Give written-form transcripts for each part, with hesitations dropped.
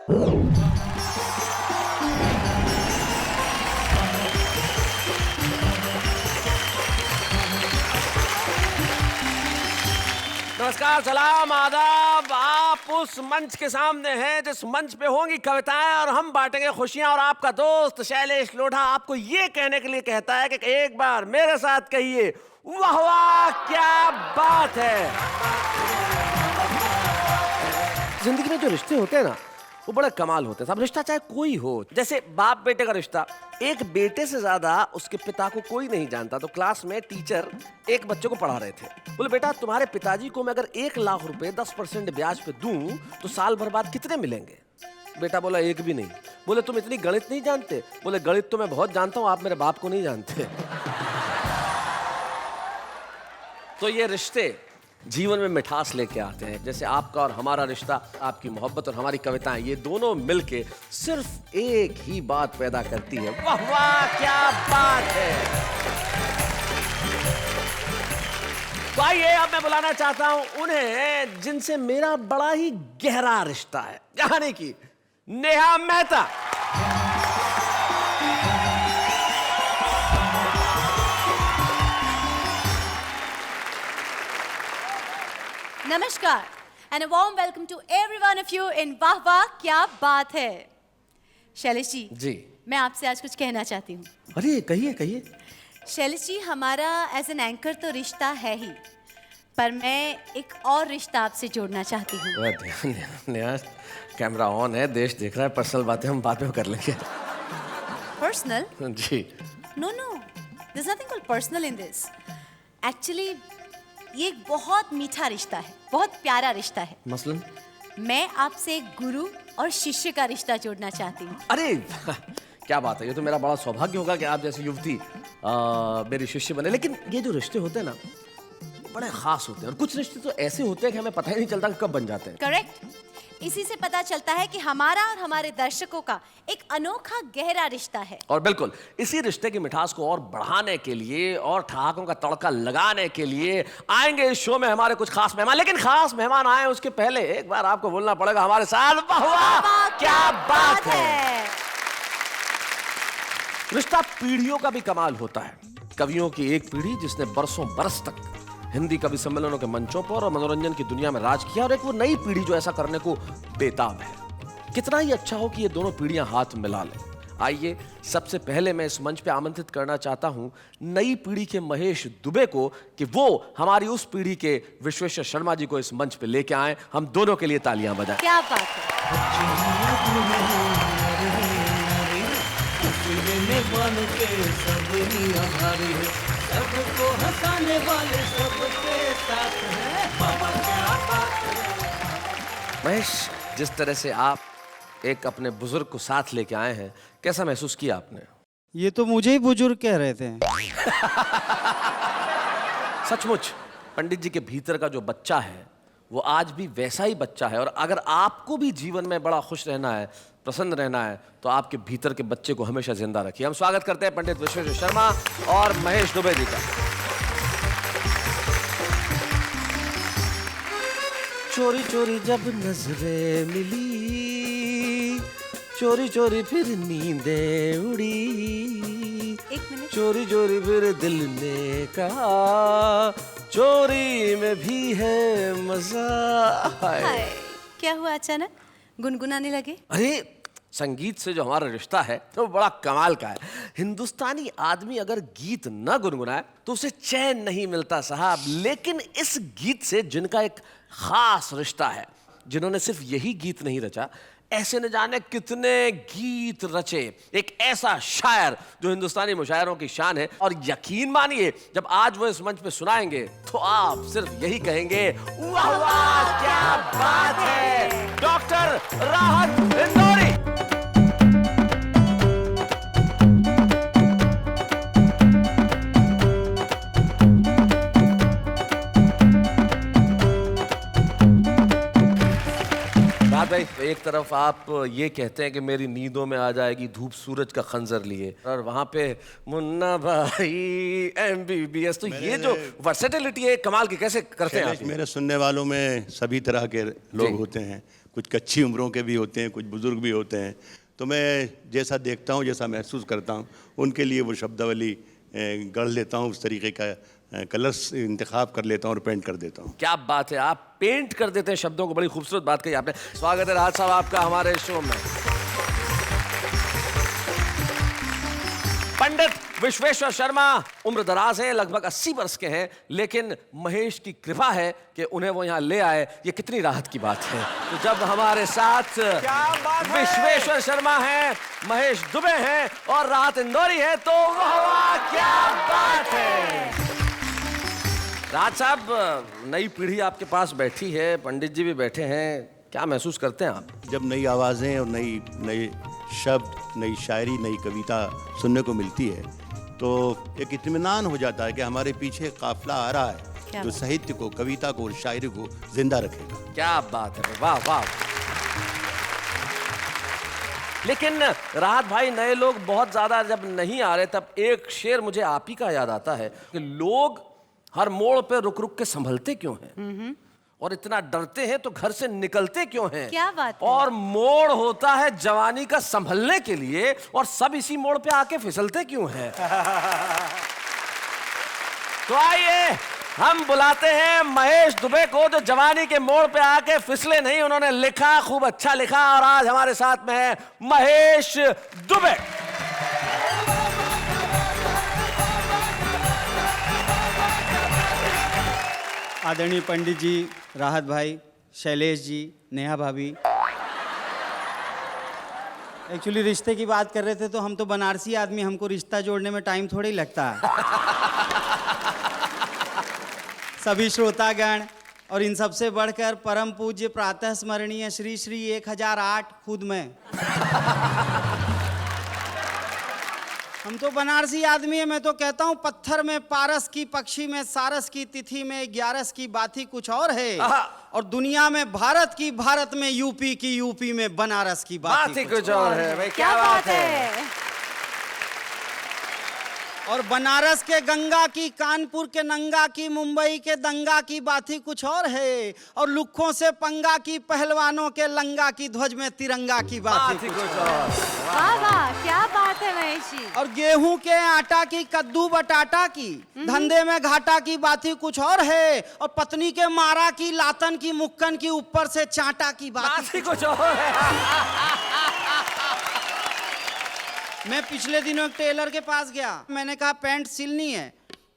नमस्कार, सलाम, आदाब। आप उस मंच के सामने हैं जिस मंच पे होंगी कविताएं और हम बांटेंगे खुशियां। और आपका दोस्त शैलेश लोढ़ा आपको ये कहने के लिए कहता है कि एक बार मेरे साथ कहिए, वाह वाह क्या बात है। जिंदगी में जो रिश्ते होते हैं ना, वो बड़ा कमाल होते हैं। सब रिश्ता चाहे कोई हो, जैसे बाप बेटे का रिश्ता, एक बेटे से ज्यादा उसके पिता को कोई नहीं जानता। तो क्लास में टीचर एक बच्चे को पढ़ा रहे थे। बोले, बेटा तुम्हारे पिताजी को मैं अगर 1 लाख रुपए 10% ब्याज पे दूं तो साल भर बाद कितने मिलेंगे? बेटा बोला, एक भी नहीं। बोले, तुम इतनी गणित नहीं जानते? बोले, गणित तो मैं बहुत जानता हूं, आप मेरे बाप को नहीं जानते। तो ये रिश्ते जीवन में मिठास लेके आते हैं। जैसे आपका और हमारा रिश्ता, आपकी मोहब्बत और हमारी कविताएं, ये दोनों मिलके सिर्फ एक ही बात पैदा करती है, वाह वाह क्या बात है। तो आइए, अब मैं बुलाना चाहता हूं उन्हें जिनसे मेरा बड़ा ही गहरा रिश्ता है, यानी कि नेहा मेहता। नमस्कार and a warm welcome to every one of you in वाह वाह क्या बात है। शैलेश जी, मैं आपसे आज कुछ कहना चाहती हूँ। अरे कहिए कहिए। शैलेश जी, हमारा एज एन एंकर तो रिश्ता है ही, पर मैं एक और रिश्ता आपसे जोड़ना चाहती हूँ। कैमरा ऑन है, देश देख रहा है, पर्सनल बातें हम बाद में कर लेंगे। पर्सनल? जी। No, there is nothing called personal in this. Actually ये एक बहुत मीठा रिश्ता है, बहुत प्यारा रिश्ता है। मसलन? मैं आपसे एक गुरु और शिष्य का रिश्ता जोड़ना चाहती हूँ। अरे क्या बात है, ये तो मेरा बड़ा सौभाग्य होगा कि आप जैसी युवती मेरी शिष्य बने। लेकिन ये जो रिश्ते होते हैं ना, बड़े खास होते हैं। और कुछ रिश्ते तो ऐसे होते हैं कि हमें पता ही नहीं चलता कि कब बन जाते हैं। करेक्ट। इसी से पता चलता है कि हमारा और हमारे दर्शकों का एक अनोखा गहरा रिश्ता है। और बिल्कुल इसी रिश्ते की मिठास को और बढ़ाने के लिए और ठहाकों का तड़का लगाने के लिए आएंगे इस शो में हमारे कुछ खास मेहमान। लेकिन खास मेहमान आए उसके पहले एक बार आपको बोलना पड़ेगा हमारे साथ, वाह वाह क्या बात है। रिश्ता पीढ़ियों का भी कमाल होता है। कवियों की एक पीढ़ी जिसने बरसों बरस तक हिंदी कवि सम्मेलनों के मंचों पर और मनोरंजन की दुनिया में राज किया, और एक वो नई पीढ़ी जो ऐसा करने को बेताब है। कितना ही अच्छा हो कि ये दोनों पीढ़ियां हाथ मिला लें। आइए, सबसे पहले मैं इस मंच पे आमंत्रित करना चाहता हूं नई पीढ़ी के महेश दुबे को कि वो हमारी उस पीढ़ी के विश्वेश्वर शर्मा जी को इस मंच पे लेके आए। हम दोनों के लिए तालियां बजाएं। क्या बात है। सबको हंसाने वाले सबके साथ हैं, बाबा क्या बात है। महेश, जिस तरह से आप एक अपने बुजुर्ग को साथ लेके आए हैं, कैसा महसूस किया आपने? ये तो मुझे ही बुजुर्ग कह रहे थे। सचमुच पंडित जी के भीतर का जो बच्चा है वो आज भी वैसा ही बच्चा है। और अगर आपको भी जीवन में बड़ा खुश रहना है, प्रसन्न रहना है, तो आपके भीतर के बच्चे को हमेशा जिंदा रखिए। हम स्वागत करते हैं पंडित विश्वेश्वर शर्मा और महेश दुबे जी का। चोरी चोरी जब नजरें मिली, चोरी चोरी फिर नींदें उड़ी, एक मिनट। चोरी चोरी फिर दिल ने कहा, चोरी में भी है मजा। हाय, क्या हुआ अचानक गुनगुनाने लगे? अरे संगीत से जो हमारा रिश्ता है तो बड़ा कमाल का है। हिंदुस्तानी आदमी अगर गीत न गुनगुनाए तो उसे चैन नहीं मिलता साहब। लेकिन इस गीत से जिनका एक खास रिश्ता है, जिन्होंने सिर्फ यही गीत नहीं रचा, ऐसे न जाने कितने गीत रचे, एक ऐसा शायर जो हिंदुस्तानी मुशायरों की शान है। और यकीन मानिए, जब आज वो इस मंच पे सुनाएंगे तो आप सिर्फ यही कहेंगे, वाह वाह क्या बात है। डॉक्टर राहत इंदौरी। राहत भाई, एक तरफ आप ये कहते हैं कि मेरी नींदों में आ जाएगी धूप सूरज का खंजर लिए, और वहां पे मुन्ना भाई MBBS, तो ये जो वर्सेटिलिटी है कमाल की, कैसे करते हैं आप ये? मेरे सुनने वालों में सभी तरह के लोग होते हैं, कुछ कच्ची उम्रों के भी होते हैं, कुछ बुजुर्ग भी होते हैं। तो मैं जैसा देखता हूँ, जैसा महसूस करता हूँ, उनके लिए वो शब्दावली गढ़ लेता हूँ, उस तरीके का कलर्स इंतखाब कर लेता हूँ और पेंट कर देता हूँ। क्या बात है, आप पेंट कर देते हैं शब्दों को, बड़ी खूबसूरत बात कही आपने। स्वागत है राहत साहब आपका हमारे शो में। पंडित विश्वेश्वर शर्मा उम्र दराज हैं, लगभग 80 वर्ष के हैं, लेकिन महेश की कृपा है कि उन्हें वो यहाँ ले आए, ये कितनी राहत की बात है। तो जब हमारे साथ विश्वेश्वर शर्मा हैं, महेश दुबे हैं और राहत इंदौरी है, तो वाह क्या बात है। राहत साहब, नई पीढ़ी आपके पास बैठी है, पंडित जी भी बैठे हैं, क्या महसूस करते हैं आप? जब नई आवाज़ें और नई शब्द, नई शायरी, नई कविता सुनने को मिलती है तो एक इत्मीनान हो जाता है कि हमारे पीछे काफिला आ रहा है जो साहित्य को, कविता को और शायरी को जिंदा रखेगा। क्या बात है, वाह वाह। लेकिन राहत भाई, नए लोग बहुत ज्यादा जब नहीं आ रहे, तब एक शेर मुझे आप ही का याद आता है कि लोग हर मोड़ पे रुक रुक के संभलते क्यों हैं और इतना डरते हैं तो घर से निकलते क्यों हैं? क्या बात है? और मोड़ होता है जवानी का संभलने के लिए, और सब इसी मोड़ पे आके फिसलते क्यों हैं? तो आइए हम बुलाते हैं महेश दुबे को, जो जवानी के मोड़ पे आके फिसले नहीं, उन्होंने लिखा, खूब अच्छा लिखा, और आज हमारे साथ में है महेश दुबे। आदरणीय पंडित जी, राहत भाई, शैलेश जी, नेहा भाभी। एक्चुअली रिश्ते की बात कर रहे थे, तो हम तो बनारसी आदमी, हमको रिश्ता जोड़ने में टाइम थोड़ी लगता है। सभी श्रोतागण और इन सबसे बढ़कर परम पूज्य प्रातः स्मरणीय श्री श्री 1008 खुद में, हम तो बनारसी आदमी है। मैं तो कहता हूँ पत्थर में पारस की, पक्षी में सारस की, तिथि में 11 की, बात ही कुछ और है, और दुनिया में भारत की, भारत में यूपी की, यूपी में बनारस की, बात ही कुछ और है। भाई क्या बात है। और बनारस के गंगा की, कानपुर के नंगा की, मुंबई के दंगा की, बात ही कुछ और है, और लुक्खों से पंगा की, पहलवानों के लंगा की, ध्वज में तिरंगा की, बात ही कुछ और। वाह वाह, क्या बात है महेश जी। और गेहूं के आटा की, कद्दू बटाटा की, धंधे में घाटा की, बात ही कुछ और है, और पत्नी के मारा की, लातन की, मुक्कन की, ऊपर से चाटा की, बात ही कुछ और है। मैं पिछले दिनों एक टेलर के पास गया, मैंने कहा पैंट सिलनी है।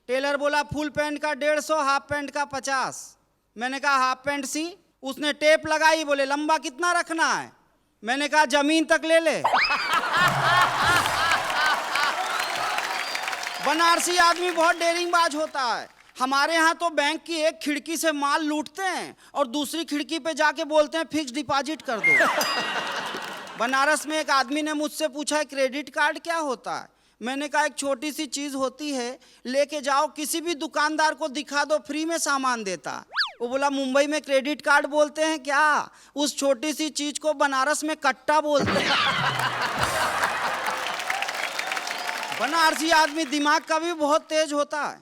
टेलर बोला फुल पैंट का 150, हाफ पैंट का 50। मैंने कहा हाफ पैंट सी। उसने टेप लगाई, बोले लंबा कितना रखना है? मैंने कहा जमीन तक ले ले। बनारसी आदमी बहुत डेरिंगबाज होता है। हमारे यहाँ तो बैंक की एक खिड़की से माल लूटते हैं और दूसरी खिड़की पे जाके बोलते हैं फिक्स डिपॉजिट कर दो। बनारस में एक आदमी ने मुझसे पूछा क्रेडिट कार्ड क्या होता है? मैंने कहा एक छोटी सी चीज होती है, लेके जाओ किसी भी दुकानदार को दिखा दो, फ्री में सामान देता। वो बोला मुंबई में क्रेडिट कार्ड बोलते हैं क्या? उस छोटी सी चीज को बनारस में कट्टा बोलते हैं। बनारसी आदमी दिमाग का भी बहुत तेज होता है।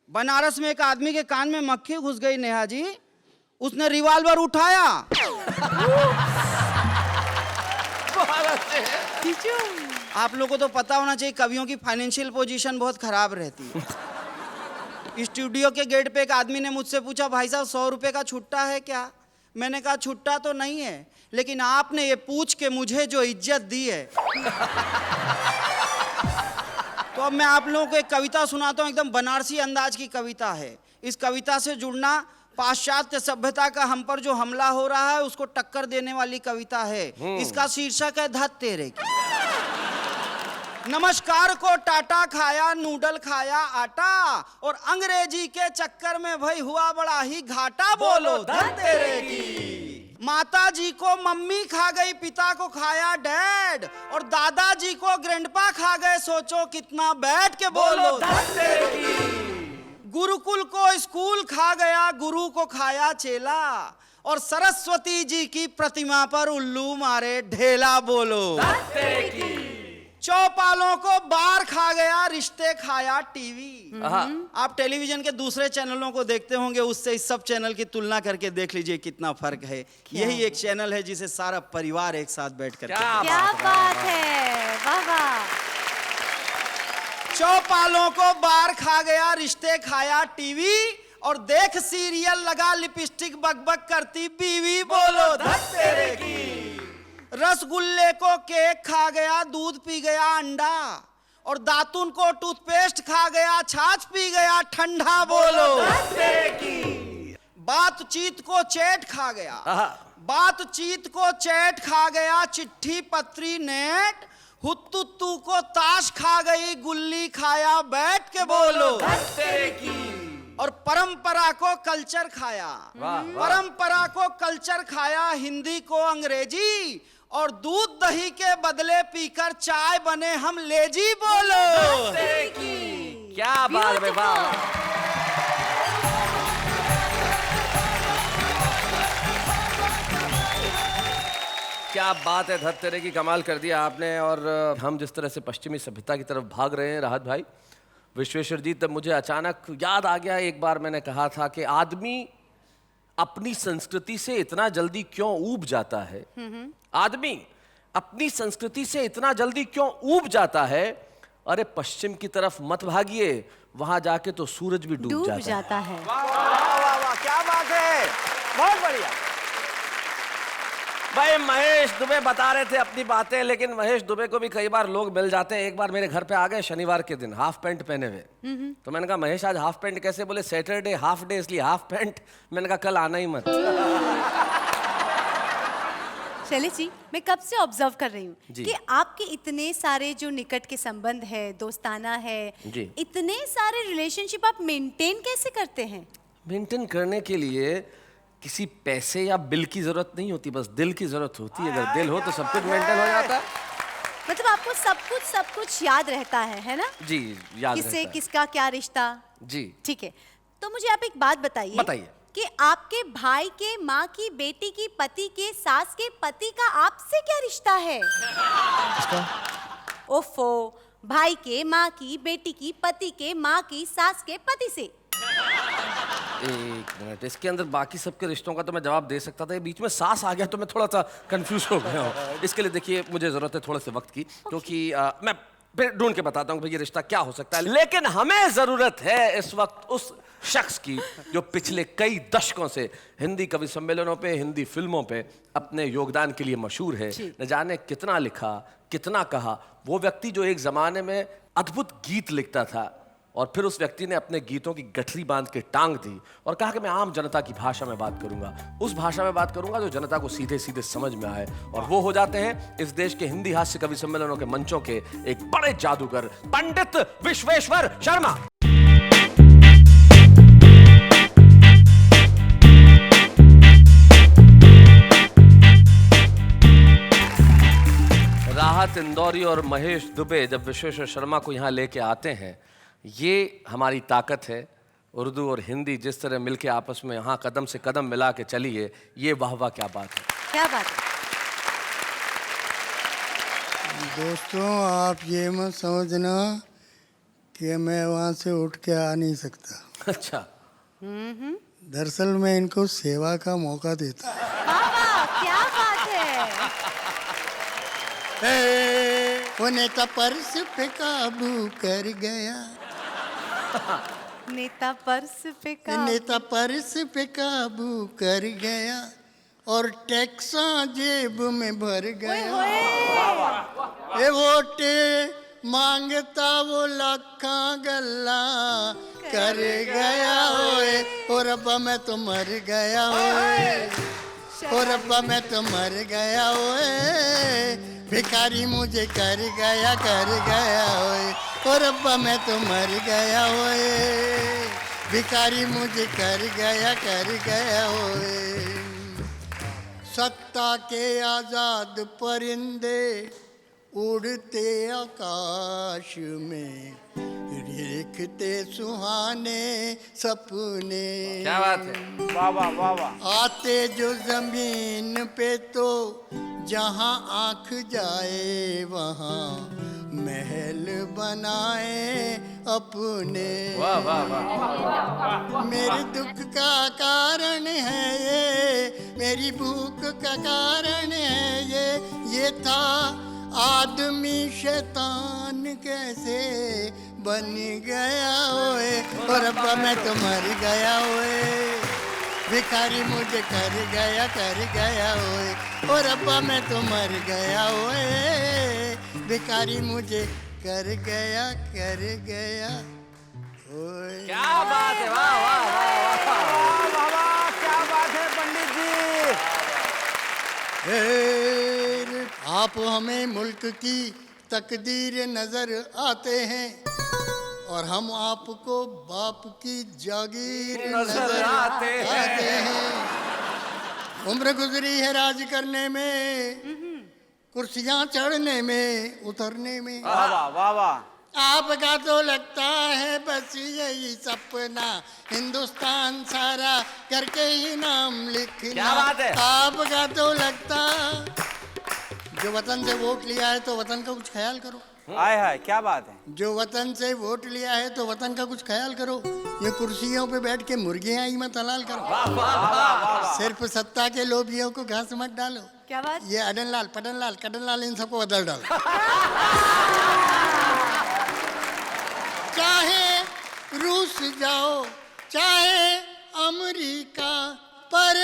बनारस में एक आदमी के कान में मक्खी घुस गई नेहा जी, उसने रिवॉल्वर उठाया। आप लोगों को तो पता होना चाहिए कवियों की फाइनेंशियल पोजीशन बहुत खराब रहती है। स्टूडियो के गेट पे एक आदमी ने मुझसे पूछा भाई साहब 100 रुपए का छुट्टा है क्या? मैंने कहा छुट्टा तो नहीं है, लेकिन आपने ये पूछ के मुझे जो इज्जत दी है। तो अब मैं आप लोगों को एक कविता सुनाता हूँ, एकदम बनारसी अंदाज की कविता है। इस कविता से जुड़ना, पाश्चात्य सभ्यता का हम पर जो हमला हो रहा है उसको टक्कर देने वाली कविता है। इसका शीर्षक है धत तेरे की। नमस्कार को टाटा खाया, नूडल खाया आटा, और अंग्रेजी के चक्कर में भाई हुआ बड़ा ही घाटा। बोलो धत तेरे की। माता जी को मम्मी खा गई, पिता को खाया डैड, और दादाजी को ग्रैंडपा खा गए, सोचो कितना बैठ के बोलो धत तेरे की। गुरुकुल को स्कूल खा गया, गुरु को खाया चेला, और सरस्वती जी की प्रतिमा पर उल्लू मारे ढेला बोलो। चौपालों को बार खा गया, रिश्ते खाया टीवी। आप टेलीविजन के दूसरे चैनलों को देखते होंगे, उससे इस सब चैनल की तुलना करके देख लीजिए कितना फर्क है। यही एक चैनल है जिसे सारा परिवार एक साथ बैठकर क्या बात है, वाह वाह। चौपालों को बार खा गया, रिश्ते खाया टीवी, और देख सीरियल लगा लिपस्टिक बकबक करती बीवी बोलो धत तेरे की। रसगुल्ले को केक खा गया, दूध पी गया अंडा, और दातुन को टूथपेस्ट खा गया, छाछ पी गया ठंडा बोलो धत तेरे की। बातचीत को चैट खा गया, बातचीत को चैट खा गया, चिट्ठी पत्री नेट, हुत्तुत्तू को ताश खा गई, गुल्ली खाया बैठ के बोलो धत तेरे की। और परंपरा को कल्चर खाया, परंपरा को कल्चर खाया, हिंदी को अंग्रेजी, और दूध दही के बदले पीकर चाय बने हम लेजी बोलो। क्या बात है, वाह। क्या बात है, धत्तेरे की कमाल कर दिया आपने। और हम जिस तरह से पश्चिमी सभ्यता की तरफ भाग रहे हैं राहत भाई, विश्वेश्वर जी, तब मुझे अचानक याद आ गया, एक बार मैंने कहा था कि आदमी अपनी संस्कृति से इतना जल्दी क्यों ऊब जाता है। आदमी अपनी संस्कृति से इतना जल्दी क्यों ऊब जाता है। अरे पश्चिम की तरफ मत भागिए, वहां जाके तो सूरज भी डूब जाता है। वाह वाह वाह वाह, क्या बात है, बहुत बढ़िया। भाई महेश दुबे बता रहे थे अपनी बातें, लेकिन महेश दुबे को भी कई बार लोग मिल जाते हैं। एक बार मेरे घर पे आ गए शनिवार के दिन हाफ पैंट पहने हुए, तो मैंने कहा महेश आज हाफ पैंट कैसे? बोले सैटरडे हाफ डे इसलिए हाफ पैंट। मैंने कहा कल आना ही मत। शैलेश जी, मैं कब से ऑब्जर्व कर रही हूँ कि आपके इतने सारे जो निकट के संबंध है, दोस्ताना है, इतने सारे रिलेशनशिप आप मेंटेन कैसे करते हैं? मेंटेन करने के लिए किसी पैसे या बिल की जरूरत नहीं होती, बस दिल की जरूरत होती है। अगर दिल हो तो सब कुछ मेंटेन हो जाता है। मतलब आपको सब कुछ याद रहता है ना? जी, याद किससे रहता है। किसका क्या रिश्ता। जी ठीक है, तो मुझे आप एक बात बताइए कि आपके भाई के माँ की बेटी की पति के सास के पति का आपसे क्या रिश्ता है? ओफो, भाई के माँ की बेटी की पति के माँ की सास के पति से। एक मिनट, इसके अंदर बाकी सबके रिश्तों का तो मैं जवाब दे सकता था, ये बीच में सास आ गया तो मैं थोड़ा सा कंफ्यूज हो गया हूँ। इसके लिए देखिए मुझे जरूरत है थोड़े से वक्त की, क्योंकि मैं फिर ढूंढ के बताता हूँ भाई ये रिश्ता क्या हो सकता है। लेकिन हमें जरूरत है इस वक्त उस शख्स की जो पिछले कई दशकों से हिंदी कवि सम्मेलनों पे, हिंदी फिल्मों पे अपने योगदान के लिए मशहूर है। न जाने कितना लिखा, कितना कहा। वो व्यक्ति जो एक जमाने में अद्भुत गीत लिखता था और फिर उस व्यक्ति ने अपने गीतों की गठरी बांध के टांग दी और कहा कि मैं आम जनता की भाषा में बात करूंगा, उस भाषा में बात करूंगा जो जनता को सीधे सीधे समझ में आए। और वो हो जाते हैं इस देश के हिंदी हास्य कवि सम्मेलनों के मंचों के एक बड़े जादूगर पंडित विश्वेश्वर शर्मा। राहत इंदौरी और महेश दुबे जब विश्वेश्वर शर्मा को यहाँ लेके आते हैं, ये हमारी ताकत है। उर्दू और हिंदी जिस तरह मिलके आपस में यहाँ कदम से कदम मिला के चली है, ये वाह वाह क्या बात है, क्या बात है। दोस्तों, आप ये मत समझना कि मैं वहाँ से उठ के आ नहीं सकता। अच्छा। दरअसल मैं इनको सेवा का मौका देता हूँ। क्या बात है। वो नेता पर्स पे काबू कर गया, नेता पर्स पे नेता पर्स पे काबू कर गया और टैक्सा जेब में भर गया। ये वोटे मांगता वो लाखा गल्ला कर गया ओए, और रब्बा मैं तो मर गया ओए, और रब्बा मैं तो मर गया ओए, भिखारी मुझे कर गया ओए, और रब्बा मैं तो मर गया ओए, भिखारी मुझे कर गया ओए। सत्ता के आजाद परिंदे उड़ते आकाश में, देखते सुहाने सपने, क्या बात है। वाह वाह वाह वाह। आते जो जमीन पे तो जहाँ आँख जाए वहाँ महल बनाए अपने। वाह वाह वाह। मेरे दुख का कारण है ये, मेरी भूख का कारण है ये था आदमी शैतान कैसे बन गया ओए, और अब्बा मैं तो मर गया ओए, भिखारी मुझे कर गया ओए, और अब्बा मैं तो मर गया ओए, भिखारी मुझे कर गया ओए। क्या बात है, वाह वाह वाह वाह। वाह वाह वाह, क्या बात है पंडित जी। आप हमें मुल्क की तकदीर नजर आते हैं और हम आपको बाप की जागीर नजर आते हैं। उम्र गुजरी है राज करने में, कुर्सियां चढ़ने में उतरने में। वाह वाह वाह वाह। आपका तो लगता है बस यही सपना, हिंदुस्तान सारा करके ही नाम लिखना। क्या बात है। आपका तो लगता, जो वतन से वोट लिया है तो वतन का कुछ ख्याल करो। हाय हाय, क्या बात है। जो वतन से वोट लिया है तो वतन का कुछ ख्याल करो। ये कुर्सियों पे बैठ के मुर्गियां ही मत हलाल करो। सिर्फ सत्ता के लोभियों को घास मत डालो। क्या बात। ये अडनलाल पडनलाल कडनलाल इन सबको बदल डालो। चाहे रूस जाओ चाहे अमेरिका, पर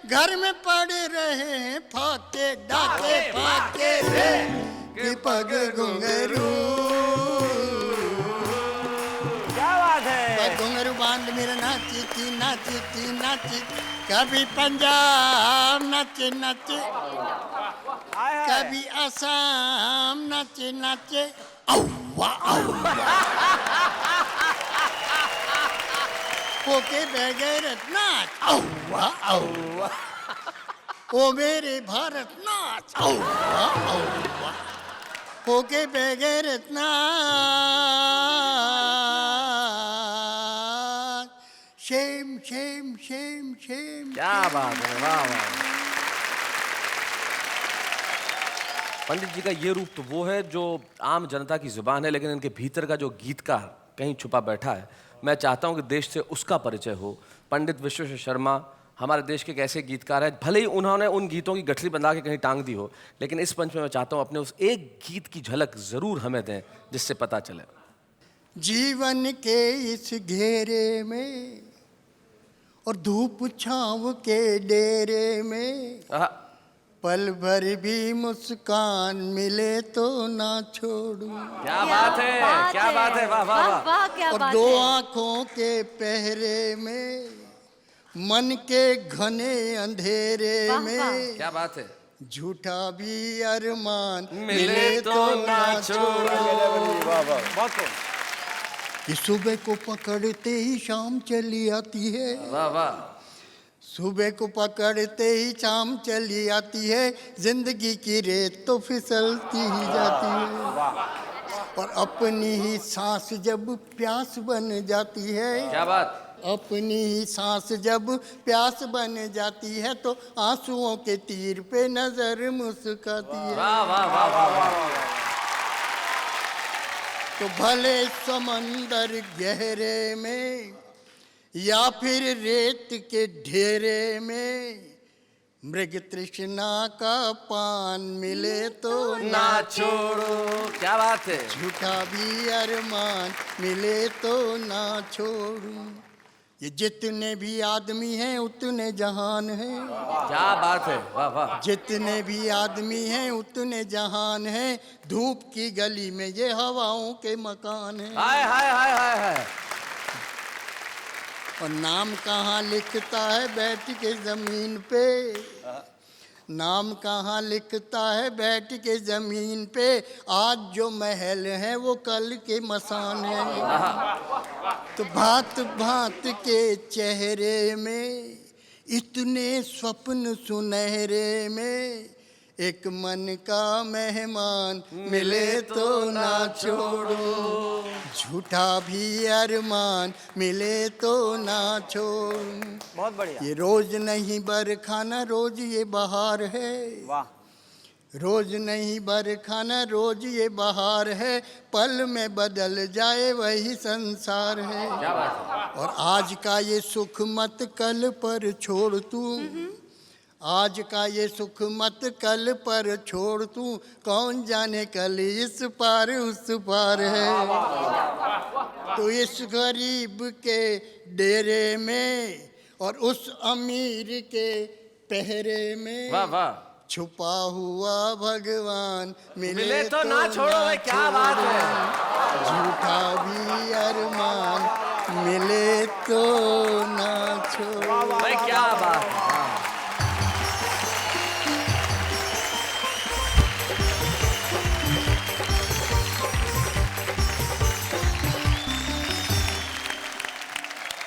घर में पड़े रहे फाके डाके फाके रे कि पग घुंघरू। क्या बात है। पग घुंघरू बांध मेरा नाची, कभी पंजाब नाचे हाय हाय। कभी असम नाचे औवा होके बगैर नाच औवा ओ मेरे भारत नाच औवा होके बगैर नाच। Shem Shem Shem Shem. क्या बात है, वाह वाह। पंडित जी का ये रूप तो वो है जो आम जनता की जुबान है, लेकिन इनके भीतर का जो गीतकार कहीं छुपा बैठा है, मैं चाहता हूं कि देश से उसका परिचय हो। पंडित विश्वेश्वर शर्मा हमारे देश के एक ऐसे गीतकार हैं, भले ही उन्होंने उन गीतों की गठरी बंधा के कहीं टांग दी हो, लेकिन इस पंच में मैं चाहता हूं अपने उस एक गीत की झलक जरूर हमें दें जिससे पता चले। जीवन के इस घेरे में और धूप छाँव के डेरे में, आहा, पल भर भी मुस्कान मिले तो ना छोड़ूं। क्या बात है, क्या बात है, वाह वाह वाह। वाह क्या और बात दो है। आंखों के पहरे में, मन के घने अंधेरे वाह, में, वाह। क्या बात है। झूठा भी अरमान मिले तो ना छोड़ो। वाह वाह, बहुत खूब। कि सुबह को पकड़ते ही शाम चली आती है, वाह वाह। सुबह को पकड़ते ही शाम चली आती है, जिंदगी की रेत तो फिसलती ही जाती है, और अपनी ही सांस जब प्यास बन जाती है, क्या बात। अपनी ही सांस जब प्यास बन जाती है तो आंसुओं के तीर पे नजर मुस्काती है। वाह वाह वाह वाह वाह। तो भले समंदर गहरे में या फिर रेत के ढेरे में, मृग तृष्णा का पान मिले तो ना छोड़ो। क्या बात है। झूठा भी अरमान मिले तो ना छोड़ूं। ये जितने भी आदमी हैं उतने जहान हैं, क्या बात है, वाह वाह। जितने भी आदमी हैं उतने जहान हैं, धूप की गली में ये हवाओं के मकान हैं। हाय हाय हाय हाय हाय। और नाम कहाँ लिखता है बैठ के जमीन पे, नाम कहाँ लिखता है बैठ के जमीन पे, आज जो महल है वो कल के मसान है। तो भांत भांत के चेहरे में, इतने स्वप्न सुनहरे में, एक मन का मेहमान मिले तो ना छोड़ो, झूठा भी अरमान मिले तो ना छोड़ो। बहुत बढ़िया। ये रोज नहीं बरखाना रोज ये बहार है, वाह। रोज नहीं बरखाना रोज ये बहार है, पल में बदल जाए वही संसार है। क्या बात है। और आज का ये सुख मत कल पर छोड़ तू, आज का ये सुख मत कल पर छोड़ तू, कौन जाने कल इस पार उस पार है। तो इस गरीब के डेरे में और उस अमीर के पहरे में, वाह वाह, छुपा हुआ भगवान मिले तो ना छोड़ो भाई, क्या बात है। झूठा भी अरमान मिले तो ना छोड़ो। भाई क्या बात है।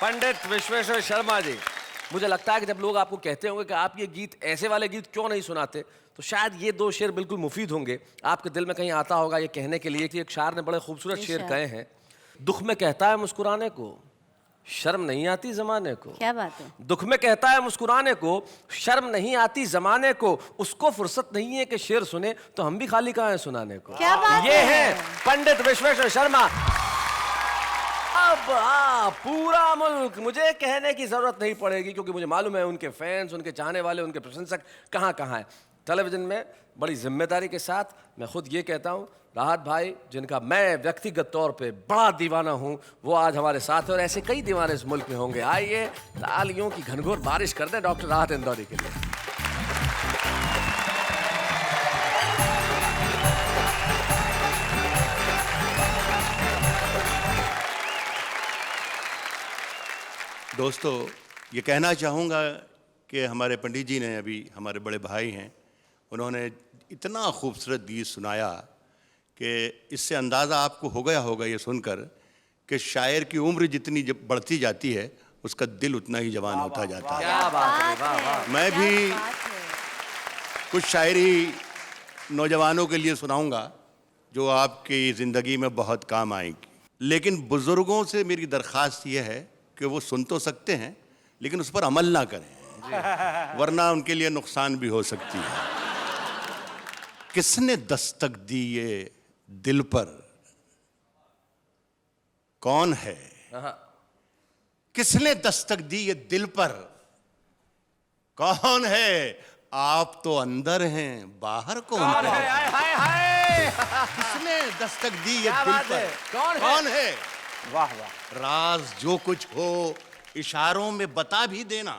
पंडित विश्वेश्वर शर्मा जी, मुझे लगता है कि जब लोग आपको कहते होंगे कि आप ये गीत, ऐसे वाले गीत क्यों नहीं सुनाते, तो शायद ये दो शेर बिल्कुल मुफीद होंगे। आपके दिल में कहीं आता होगा ये कहने के लिए कि एक शायर ने बड़े खूबसूरत शेर कहे हैं, दुख में कहता है मुस्कुराने को, शर्म नहीं आती जमाने को। क्या बात है। दुख में कहता है मुस्कुराने को, शर्म नहीं आती जमाने को, उसको फुर्सत नहीं है कि शेर सुने, तो हम भी खाली कहाँ हैं सुनाने को। क्या बात ये है। है पंडित विश्वेश्वर शर्मा। अब पूरा मुल्क, मुझे कहने की जरूरत नहीं पड़ेगी क्योंकि मुझे मालूम है उनके फैंस, उनके चाहने वाले, उनके प्रशंसक कहाँ कहाँ हैं। टेलीविजन में बड़ी जिम्मेदारी के साथ मैं खुद ये कहता हूँ, राहत भाई, जिनका मैं व्यक्तिगत तौर पे बड़ा दीवाना हूँ, वो आज हमारे साथ है और ऐसे कई दीवाने इस मुल्क में होंगे। आइए तालियों की घनघोर बारिश कर दें डॉक्टर राहत इंदौरी के लिए। दोस्तों, ये कहना चाहूँगा कि हमारे पंडित जी ने, अभी हमारे बड़े भाई हैं, उन्होंने इतना खूबसूरत गीत सुनाया कि इससे अंदाज़ा आपको हो गया होगा ये सुनकर कि शायर की उम्र जितनी जब बढ़ती जाती है उसका दिल उतना ही जवान होता जाता है। क्या बात है, वाह वाह। मैं भी कुछ शायरी नौजवानों के लिए सुनाऊंगा जो आपकी ज़िंदगी में बहुत काम आएगी, लेकिन बुज़ुर्गों से मेरी दरख्वास्त ये है कि वो सुन तो सकते हैं लेकिन उस पर अमल ना करें, वरना उनके लिए नुकसान भी हो सकती है। किसने दस्तक दी ये दिल पर, कौन है? किसने दस्तक दी ये दिल पर, कौन है? आप तो अंदर हैं, बाहर कौन है? हाय हाय, किसने दस्तक दी ये क्या दिल बात पर, है? कौन है? वाह वाह। राज जो कुछ हो इशारों में बता भी देना,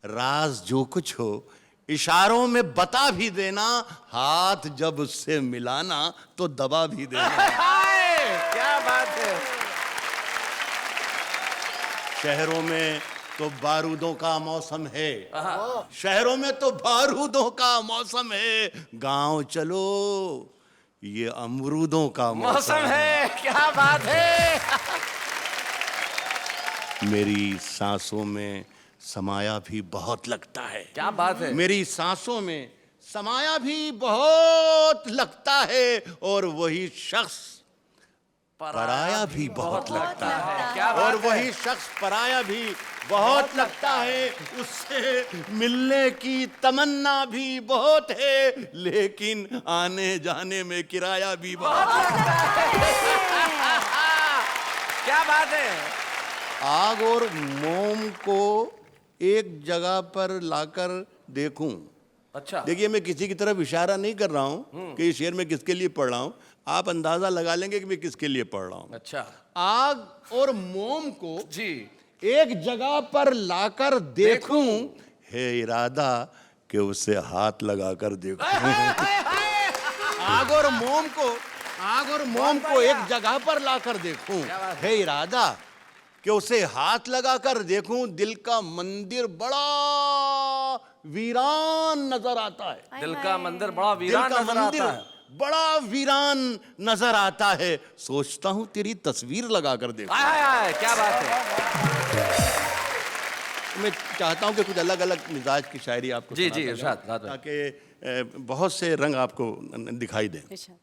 राज जो कुछ हो इशारों में बता भी देना, हाथ जब उससे मिलाना तो दबा भी देना। क्या बात है। शहरों में तो बारूदों का मौसम है, शहरों में तो बारूदों का मौसम है, गांव चलो ये अमरूदों का मौसम है। क्या बात है। मेरी सांसों में समाया भी बहुत लगता है, क्या बात है। मेरी सांसों में समाया भी बहुत लगता है, और वही शख्स पराया भी बहुत लगता है, क्या बात और है। वही शख्स पराया भी बहुत लगता है, उससे मिलने की तमन्ना भी बहुत है, लेकिन आने जाने में किराया भी बहुत क्या बात है। आग और मोम को एक जगह पर लाकर देखूं। अच्छा, देखिए, मैं किसी की तरफ इशारा नहीं कर रहा हूं कि ये शेर मैं किसके लिए पढ़ रहा हूं, आप अंदाजा लगा लेंगे कि मैं किसके लिए पढ़ रहा हूं। अच्छा आग और मोम को जी, एक जगह पर लाकर देखूं, है इरादा कि उसे हाथ लगाकर देखूं। आग और मोम को एक जगह पर लाकर देखूं, है इरादा कि उसे हाथ लगाकर देखूं, दिल का मंदिर बड़ा वीरान नजर आता है, दिल का मंदिर बड़ा दिल वीरान का नजर मंदिर आता है। बड़ा वीरान नजर आता है, सोचता हूं तेरी तस्वीर लगाकर देखूं। हाय हाय हाय, क्या बात है। मैं चाहता हूँ कि कुछ अलग अलग मिजाज की शायरी आपको जी, सुनाता जी, जाऊं, इरशाद, राहत भाई। ताकि बहुत से रंग आपको दिखाई दें। इरशाद।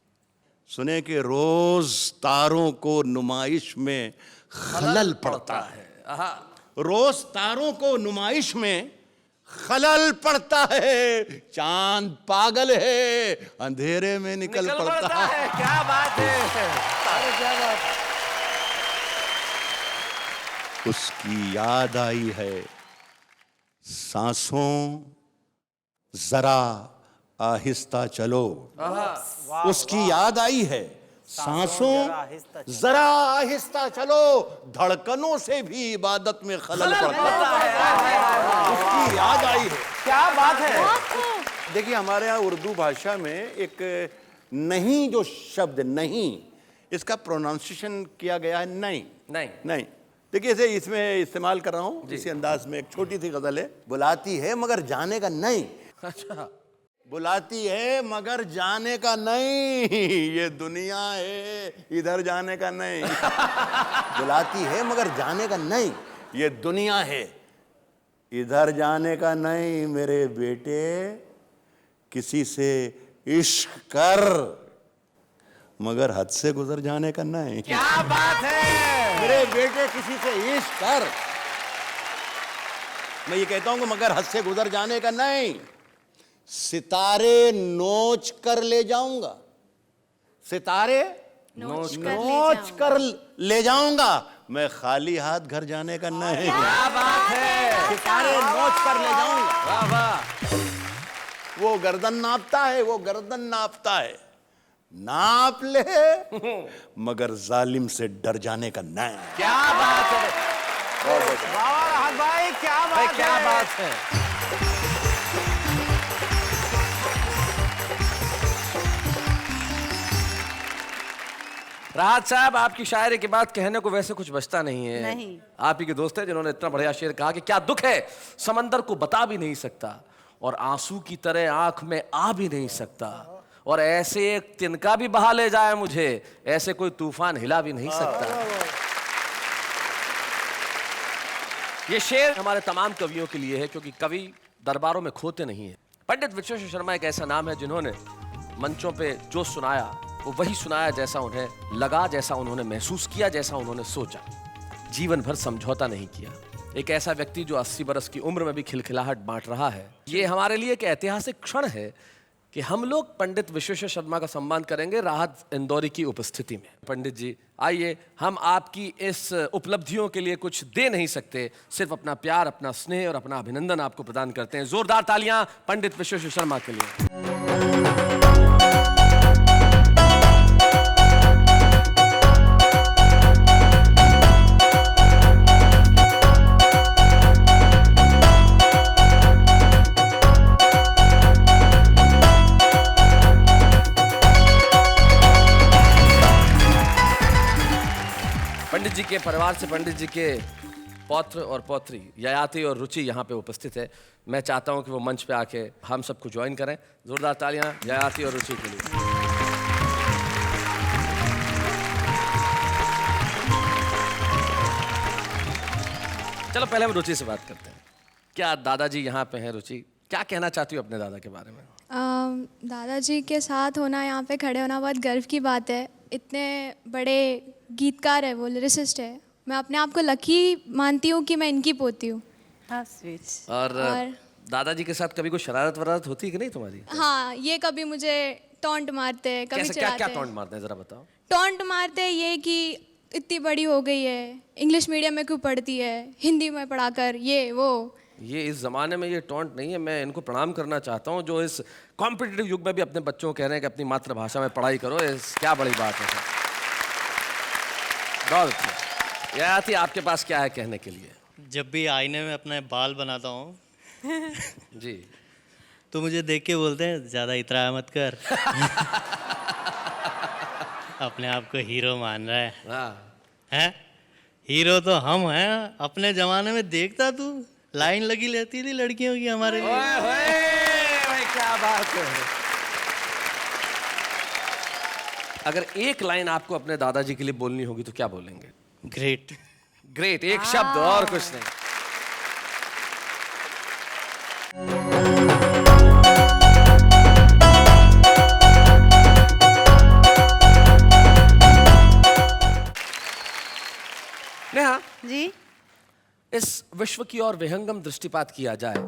सुने कि रोज तारों को नुमाइश में खलल पड़ता है। आहा, रोज तारों को नुमाइश में खलल पड़ता है, चांद पागल है, अंधेरे में निकल पड़ता है। क्या बात है, अरे क्या बात। उसकी याद आई है सांसों जरा आहिस्ता चलो। उसकी याद आई है सांसों जरा आहिस्ता चलो, धड़कनों से भी इबादत में खलल पड़ता है। उसकी याद आई है। क्या बात है। देखिए हमारे यहाँ उर्दू भाषा में एक नहीं जो शब्द नहीं, इसका प्रोनाउंसिएशन किया गया है नहीं। नहीं। नहीं, देखिए इसे इसमें इस्तेमाल कर रहा हूँ इसी अंदाज में। एक छोटी सी गजल है, बुलाती है मगर जाने का नहीं। अच्छा, बुलाती है मगर जाने का नहीं, ये दुनिया है इधर जाने का नहीं। बुलाती है मगर जाने का नहीं, ये दुनिया है इधर जाने का नहीं। मेरे बेटे किसी से इश्क कर मगर हद से गुजर जाने का नहीं। क्या बात है। मेरे बेटे किसी से इश्क कर, मैं ये कहता हूं कि मगर हद से गुजर जाने का नहीं। सितारे नोच कर ले जाऊंगा, सितारे नोच नोच कर ले जाऊंगा, मैं खाली हाथ घर जाने का नहीं। क्या बात है। सितारे नोच कर ले जाऊंगा। वाह वाह। वो गर्दन नापता है, वो गर्दन नापता है, नाप ले मगर जालिम से डर जाने का नहीं। क्या बात है वाह राहत भाई, क्या भाई, बात क्या है। बात है। राहत साहब, आपकी शायरी के बाद कहने को वैसे कुछ बचता नहीं है। नहीं। आप ही के दोस्त हैं जिन्होंने इतना बढ़िया शेर कहा कि क्या दुख है समंदर को बता भी नहीं सकता, और आंसू की तरह आंख में आ भी नहीं सकता, और ऐसे एक तिनका भी बहा ले जाए मुझे, ऐसे कोई तूफान हिला भी नहीं सकता। ये शेर हमारे तमाम कवियों के लिए है, क्योंकि कवि दरबारों में खोते नहीं है। पंडित विश्वेश्वर शर्मा एक ऐसा नाम है जिन्होंने मंचों पे जो सुनाया वो वही सुनाया जैसा उन्हें लगा, जैसा उन्होंने महसूस किया, जैसा उन्होंने सोचा। जीवन भर समझौता नहीं किया। एक ऐसा व्यक्ति जो 80 बरस की उम्र में भी खिलखिलाहट बांट रहा है। ये हमारे लिए एक ऐतिहासिक क्षण है कि हम लोग पंडित विश्वेश्वर शर्मा का सम्मान करेंगे राहत इंदौरी की उपस्थिति में। पंडित जी आइए, हम आपकी इस उपलब्धियों के लिए कुछ दे नहीं सकते, सिर्फ अपना प्यार, अपना स्नेह और अपना अभिनंदन आपको प्रदान करते हैं। जोरदार तालियां पंडित विश्वेश्वर शर्मा के लिए। पंडित जी के परिवार से पंडित जी के पौत्र और पौत्री ययाति और रुचि यहाँ पे उपस्थित है। मैं चाहता हूँ कि वो मंच पे आके हम सबको ज्वाइन करें। जोरदार तालियां ययाति और रुचि के लिए। चलो पहले हम रुचि से बात करते हैं। क्या दादाजी यहाँ पे हैं? रुचि, क्या कहना चाहती हो अपने दादा के बारे में? दादाजी के साथ होना, यहाँ पे खड़े होना बहुत गर्व की बात है। इतने बड़े गीतकार है, वो लिरिसिस्ट है। मैं अपने आप को लकी मानती हूँ कि मैं इनकी पोती हूँ। How sweet. और दादाजी के साथ कभी कोई शरारत वरारत होती है कि नहीं तुम्हारी? हाँ, ये कभी मुझे टॉन्ट मारते हैं, कभी कैसे, क्या क्या चिढ़ाते टॉन्ट हैं। मारते हैं, जरा बताओ। टॉन्ट मारते हैं ये कि इतनी बड़ी हो गई है, इंग्लिश मीडियम में क्यों पढ़ती है, हिंदी में पढ़ाकर, ये वो। ये इस जमाने में ये टॉन्ट नहीं है। मैं इनको प्रणाम करना चाहता हूँ जो इस कॉम्पिटिटिव युग में भी अपने बच्चों को कह रहे हैं कि अपनी मातृभाषा में पढ़ाई करो। क्या बड़ी बात है सर। बहुत अच्छा। ययाति, आपके पास क्या है कहने के लिए? जब भी आईने में अपने बाल बनाता हूँ जी, तो मुझे देख के बोलते हैं ज़्यादा इतरा मत कर। अपने आप को हीरो मान रहा है। हाँ, हैं? हीरो तो हम हैं। अपने ज़माने में देखता तू, लाइन लगी रहती थी लड़कियों की हमारे लिए। ओए होए, भाई क्या बात है। अगर एक लाइन आपको अपने दादाजी के लिए बोलनी होगी तो क्या बोलेंगे? ग्रेट। ग्रेट, एक शब्द और कुछ नहीं। विश्व की ओर विहंगम दृष्टिपात किया जाए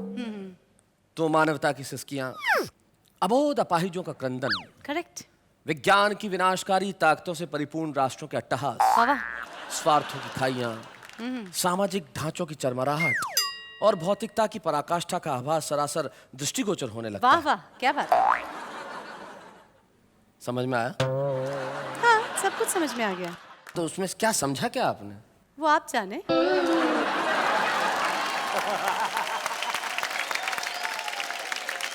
तो मानवता की सिसकियां, अबोध अपाहिजों का क्रंदन, करेक्ट। विज्ञान की विनाशकारी ताकतों से परिपूर्ण राष्ट्रों के अट्टहास, वाह स्वार्थों की खाइयां, सामाजिक ढांचों की चरमराहट और भौतिकता की पराकाष्ठा का आभास सरासर दृष्टिगोचर होने लगता वाह है। वाह, क्या बात है। समझ में आया? हाँ, सब कुछ समझ में आ गया। तो उसमें से क्या समझा क्या आपने? वो आप जाने।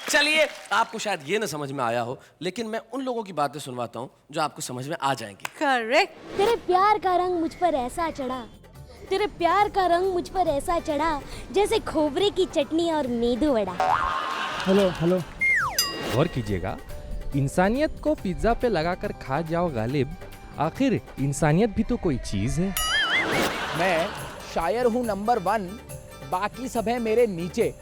चलिए, आपको शायद ये न समझ में आया हो, लेकिन मैं उन लोगों की बातें सुनवाता हूँ जो आपको समझ में आ जाएंगी। करेक्ट। तेरे प्यार का रंग मुझ पर ऐसा चढ़ा, तेरे प्यार का रंग मुझ पर ऐसा चढ़ा जैसे खोबरे की चटनी और मेदू वड़ा। हेलो हेलो, गौर कीजिएगा, इंसानियत को पिज्जा पे लगाकर खा जाओ गालिब, आखिर इंसानियत भी तो कोई चीज है। मैं शायर हूँ नंबर 1, बाकी सब है मेरे नीचे।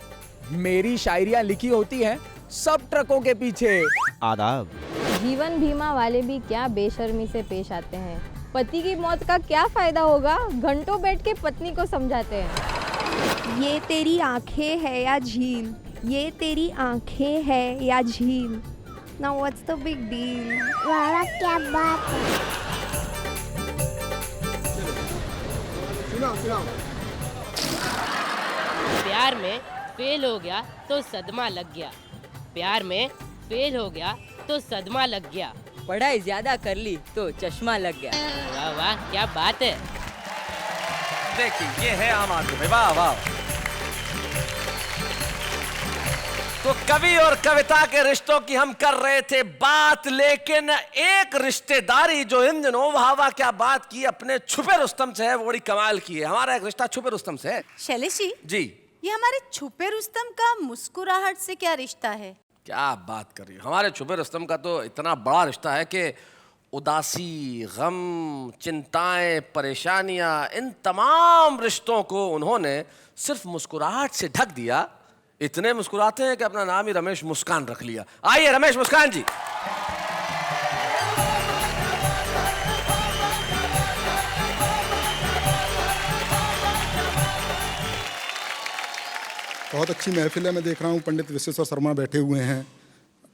मेरी शायरियाँ लिखी होती हैं सब ट्रकों के पीछे। आदाब। जीवन बीमा वाले भी क्या बेशर्मी से पेश आते हैं। पति की मौत का क्या फायदा होगा, घंटों बैठ के पत्नी को समझाते हैं। ये तेरी आंखें है या झील, ये तेरी आंखें है या झील, now what's the big deal. वाह क्या बात है। प्यार में फेल हो गया तो सदमा लग गया, प्यार में फेल हो गया तो सदमा लग गया, पढ़ाई ज्यादा कर ली तो चश्मा लग गया। वाह वाह क्या बात है। देखिए, ये है आम आदमी। वाह वाह। तो कवि और कविता के रिश्तों की हम कर रहे थे बात, लेकिन एक रिश्तेदारी जो इन दिनों वाह वाह क्या बात की अपने छुपे रुस्तम से है, वो बड़ी कमाल की है। हमारा एक रिश्ता छुपे रुस्तम से है। शैलेश जी, जी, ये हमारे छुपे रुस्तम का मुस्कुराहट से क्या रिश्ता है? क्या बात कर रही हो। हमारे छुपे रुस्तम का तो इतना बड़ा रिश्ता है कि उदासी, गम, चिंताएं, परेशानियां, इन तमाम रिश्तों को उन्होंने सिर्फ मुस्कुराहट से ढक दिया। इतने मुस्कुराते हैं कि अपना नाम ही रमेश मुस्कान रख लिया। आइए रमेश मुस्कान जी। बहुत अच्छी महफिल है। मैं देख रहा हूँ पंडित विश्वेश्वर शर्मा बैठे हुए हैं,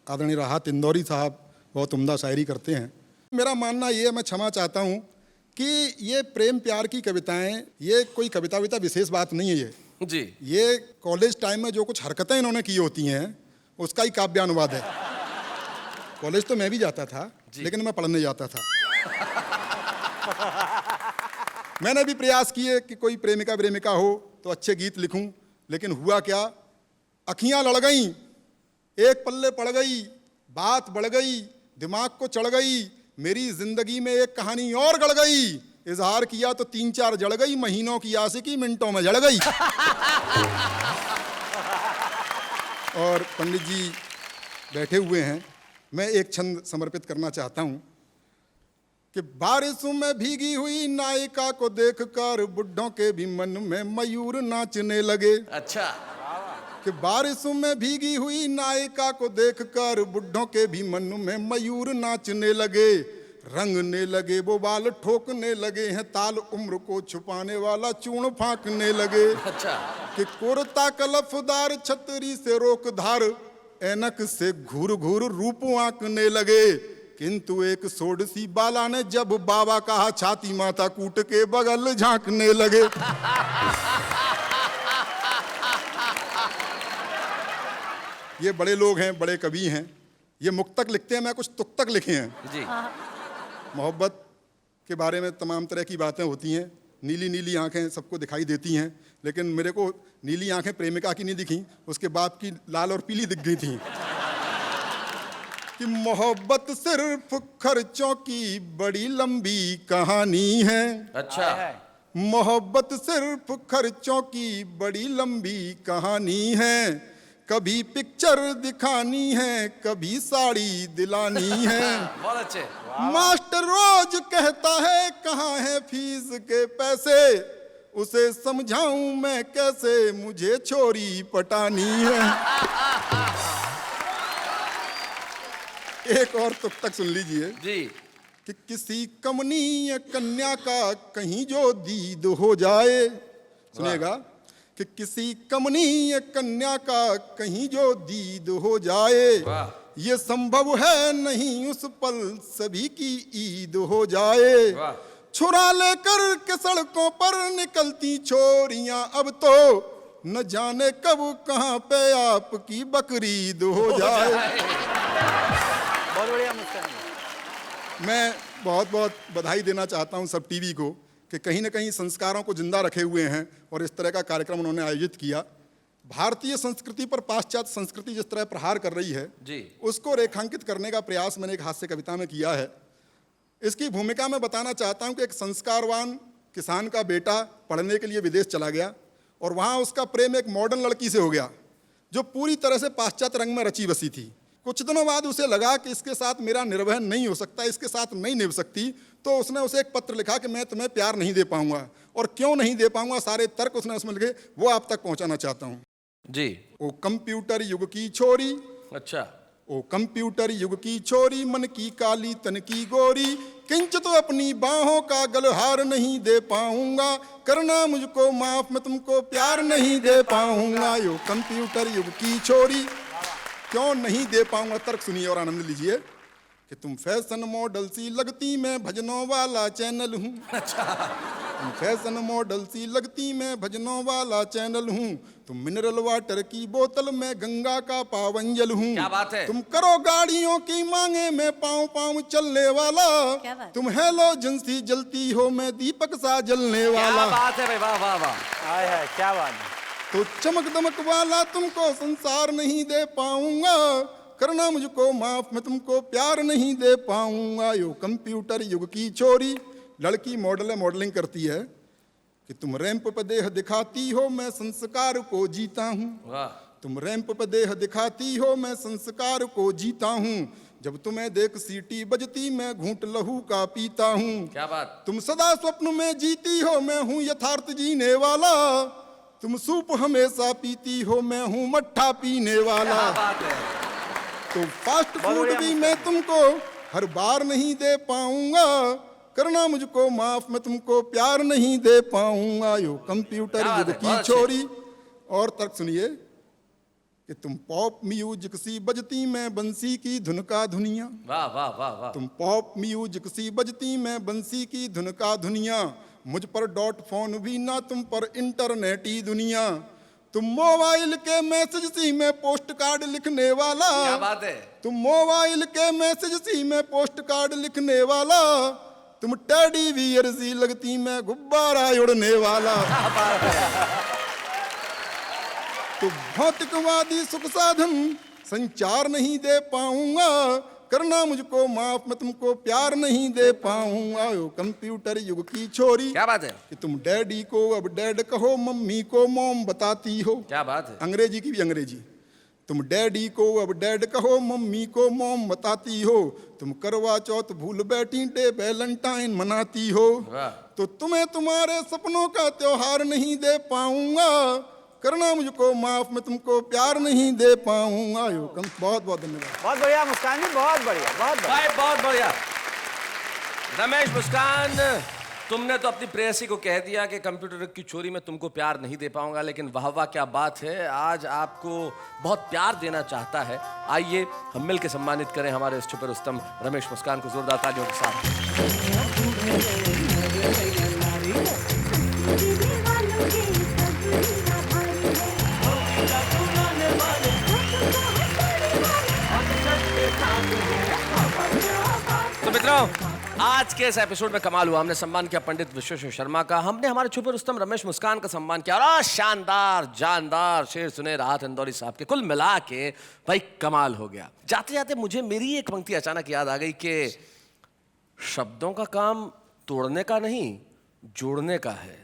आदरणीय राहत इंदौरी साहब बहुत उम्दा शायरी करते हैं। मेरा मानना ये है, मैं क्षमा चाहता हूँ कि ये प्रेम प्यार की कविताएं, ये कोई कविता विता विशेष बात नहीं है। ये जी, ये कॉलेज टाइम में जो कुछ हरकतें इन्होंने की होती हैं उसका ही काव्यानुवाद है। कॉलेज तो मैं भी जाता था, लेकिन मैं पढ़ने जाता था। मैंने भी प्रयास किए कि कोई प्रेमिका प्रेमिका हो तो अच्छे गीत लिखूं, लेकिन हुआ क्या, अखियां लड़ गईं, एक पल्ले पड़ गई, बात बढ़ गई, दिमाग को चढ़ गई, मेरी जिंदगी में एक कहानी और गड़ गई। इजहार किया तो 3-4 जड़ गई, महीनों की आशिकी मिनटों में जड़ गई। और पंडित जी बैठे हुए हैं, मैं एक छंद समर्पित करना चाहता हूं कि बारिशों में भीगी हुई नायिका को देखकर बुढ़ों के भी मन में मयूर नाचने लगे। अच्छा। कि बारिशों में भीगी हुई नायिका को देखकर बुढ़ों के भी मन में मयूर नाचने लगे, रंगने लगे वो बाल ठोकने लगे हैं, ताल उम्र को छुपाने वाला चूर्ण फांकने लगे। अच्छा। कि कुर्ता कलफदार छतरी से रोक धार, ऐनक से घूर घूर रूप आंकने लगे, किंतु एक सोडसी बाला ने जब बाबा कहा छाती माथा कूट के बगल झांकने लगे। ये बड़े लोग हैं, बड़े कवि हैं, ये मुक्तक लिखते हैं, मैं कुछ तुक्तक लिखे हैं जी। मोहब्बत के बारे में तमाम तरह की बातें होती हैं, नीली नीली आंखें सबको दिखाई देती हैं, लेकिन मेरे को नीली आंखें प्रेमिका की नहीं दिखी, उसके बाप की लाल और पीली दिख गई थी। कि मोहब्बत सिर्फ खर्चों की बड़ी लंबी कहानी है। अच्छा। मोहब्बत सिर्फ खर्चों की बड़ी लंबी कहानी है, कभी पिक्चर दिखानी है, कभी साड़ी दिलानी है। बहुत अच्छे। मास्टर रोज कहता है कहाँ है फीस के पैसे, उसे समझाऊं मैं कैसे, मुझे छोरी पटानी है। एक और तुक तक सुन लीजिए जी। कि किसी कमनीय कन्या का कहीं जो दीद हो जाए, सुनिएगा, कि किसी कमनीय कन्या का कहीं जो दीद हो जाए, ये संभव है नहीं उस पल सभी की ईद हो जाए। छुरा लेकर के सड़कों पर निकलती छोरियां अब तो न जाने कब कहां पे आपकी बकरीद हो जाए। बहुत बढ़िया मुस्कान। मैं बहुत बहुत बधाई देना चाहता हूं सब टीवी को कि कहीं ना कहीं संस्कारों को जिंदा रखे हुए हैं और इस तरह का कार्यक्रम उन्होंने आयोजित किया। भारतीय संस्कृति पर पाश्चात्य संस्कृति जिस तरह प्रहार कर रही है जी, उसको रेखांकित करने का प्रयास मैंने एक हास्य कविता में किया है। इसकी भूमिका में बताना चाहता हूं कि एक संस्कारवान किसान का बेटा पढ़ने के लिए विदेश चला गया और वहाँ उसका प्रेम एक मॉडर्न लड़की से हो गया जो पूरी तरह से पाश्चात्य रंग में रची बसी थी। कुछ दिनों बाद उसे लगा कि इसके साथ मेरा निर्वहन नहीं हो सकता, इसके साथ नहीं निभ सकती, तो उसने उसे एक पत्र लिखा कि मैं तुम्हें प्यार नहीं दे पाऊंगा, और क्यों नहीं दे पाऊंगा सारे तर्क उसने उसमें लिखे, वो आप तक पहुंचाना चाहता हूं जी। ओ कंप्यूटर युग की छोरी, अच्छा, ओ कंप्यूटर युग की छोरी, मन की काली तन की गोरी, किंचित तो अपनी बाहों का गलहार नहीं दे पाऊंगा, करना मुझको माफ मैं तुमको प्यार नहीं दे पाऊंगा। यो कंप्यूटर युग की छोरी, क्यों नहीं दे पाऊंगा? तर्क सुनिए और आनंद लीजिए कि तुम फैशन मॉडल सी लगती, मैं भजनों वाला चैनल हूँ। अच्छा। तुम फैशन मॉडल सी लगती, मैं भजनों वाला चैनल हूँ। तुम मिनरल वाटर की बोतल, मैं गंगा का पावन जल हूँ। क्या बात है? तुम करो गाड़ियों की मांगे, मैं पाँव पाँव चलने वाला। तुम हेलोजन सी जलती हो, मैं दीपक सा जलने वाला। क्या बात है भाई, वाह वाह वाह, आय है, क्या बात है। तो चमक दमक वाला तुमको संसार नहीं दे पाऊंगा, करना मुझको माफ मैं तुमको प्यार नहीं दे पाऊंगा। यो कंप्यूटर युग की छोरी, लड़की मॉडल मॉडलिंग करती है कि तुम रैंप पर देह दिखाती हो, मैं संस्कार को जीता हूँ। तुम रैंप पर देह दिखाती हो, मैं संस्कार को जीता हूँ। जब तुम्हें देख सीटी बजती, मैं घूंट लहू का पीता हूँ। क्या बात। तुम सदा स्वप्न में जीती हो, मैं हूँ यथार्थ जीने वाला। तुम सूप हमेशा पीती हो, मैं हूँ मट्ठा पीने वाला। तो फास्ट फूड भी मैं तुमको हर बार नहीं दे पाऊंगा, करना मुझको माफ मैं तुमको प्यार नहीं दे पाऊंगा। यो कंप्यूटर युग की छोरी। और तर्क सुनिए कि तुम पॉप म्यूजिक सी बजती, मैं बंसी की धुन का धुनिया। वाह वाह वाह वाह। तुम पॉप म्यूजिक सी बजती, मैं बंसी की धुन का धुनिया। मुझ पर डॉट फोन भी ना, तुम पर इंटरनेट ही दुनिया। तुम मोबाइल के मैसेज सी, मैं पोस्ट कार्ड लिखने वाला। क्या बात है। तुम मोबाइल के मैसेज सी, मैं पोस्ट कार्ड लिखने वाला। तुम टेडी बियर सी लगती, मैं गुब्बारा उड़ने वाला। तो भौतिकवादी सुख साधन संचार नहीं दे पाऊंगा, करना मुझको माफ मैं तुमको प्यार नहीं दे पाऊंगा। यो कंप्यूटर युग की छोरी। क्या बात है। कि तुम डैडी को अब डैड कहो, मम्मी को मॉम बताती हो। क्या बात है। अंग्रेजी की भी अंग्रेजी। तुम डैडी को अब डैड कहो, मम्मी को मॉम बताती हो। तुम करवा चौथ भूल बैठी, डे वैलेंटाइन मनाती हो। तो तुम्हें तुम्हारे सपनों का त्योहार नहीं दे पाऊंगा, करना मुझको माफ मैं तुमको प्यार नहीं दे पाऊंगा। यो बहुत बहुत धन्यवाद। बहुत बढ़िया मुस्कान जी, बहुत बढ़िया, बहुत भाई, बहुत बढ़िया। रमेश मुस्कान, तुमने तो अपनी प्रेयसी को कह दिया कि कंप्यूटर की छोरी में तुमको प्यार नहीं दे पाऊंगा, लेकिन वाह वाह क्या बात है, आज आपको बहुत प्यार देना चाहता है। आइए हम मिल के सम्मानित करें हमारे इस छुपे रुस्तम रमेश मुस्कान को जोरदार तालियों के साथ। तो मित्रों, आज के इस एपिसोड में कमाल हुआ। हमने सम्मान किया पंडित विश्वेश्वर शर्मा का, हमने हमारे छुपे रुस्तम रमेश मुस्कान का सम्मान किया, और शानदार जानदार शेर सुने राहत इंदौरी साहब के। कुल मिला के भाई कमाल हो गया। जाते जाते मुझे मेरी एक पंक्ति अचानक याद आ गई कि शब्दों का काम तोड़ने का नहीं, जोड़ने का है,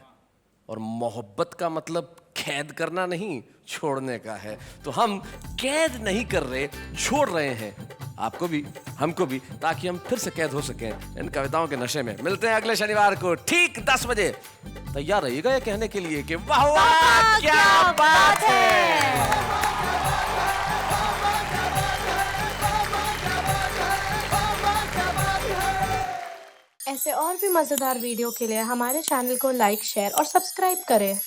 और मोहब्बत का मतलब कैद करना नहीं, छोड़ने का है। तो हम कैद नहीं कर रहे, छोड़ रहे हैं आपको भी, हमको भी, ताकि हम फिर से कैद हो सकें इन कविताओं के नशे में। मिलते हैं अगले शनिवार को ठीक 10 बजे। तैयार रहिएगा ये कहने के लिए कि वाह वाह क्या बात है। ऐसे और भी मजेदार वीडियो के लिए हमारे चैनल को लाइक, शेयर और सब्सक्राइब करें।